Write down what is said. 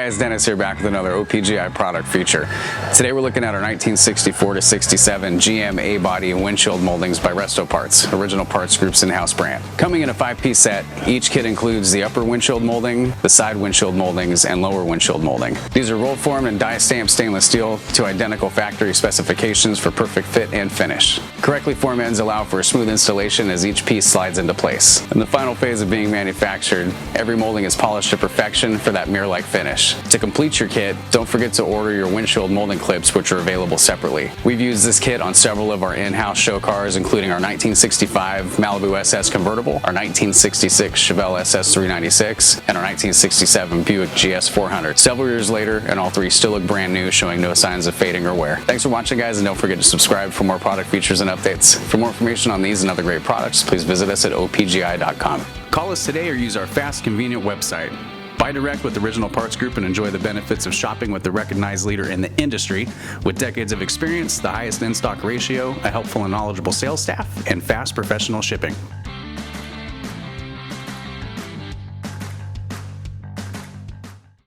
Hey guys, Dennis here, back with another OPGI product feature. Today we're looking at our 1964 to 67 GM A-body windshield moldings by Resto Parts, original parts group's in-house brand. Coming in a 5-piece set, each kit includes the upper windshield molding, the side windshield moldings, and lower windshield molding. These are roll formed and die stamped stainless steel to identical factory specifications for perfect fit and finish. Correctly formed ends allow for a smooth installation as each piece slides into place. In the final phase of being manufactured, every molding is polished to perfection for that mirror-like finish. To complete your kit, don't forget to order your windshield molding clips, which are available separately. We've used this kit on several of our in-house show cars, including our 1965 Malibu SS convertible, our 1966 Chevelle SS 396, and our 1967 Buick GS 400. Several years later, and all three still look brand new, showing no signs of fading or wear. Thanks for watching, guys, and don't forget to subscribe for more product features and updates. For more information on these and other great products, please visit us at opgi.com. Call us today or use our fast, convenient website. Buy direct with Original Parts Group and enjoy the benefits of shopping with the recognized leader in the industry with decades of experience, the highest in-stock ratio, a helpful and knowledgeable sales staff, and fast professional shipping.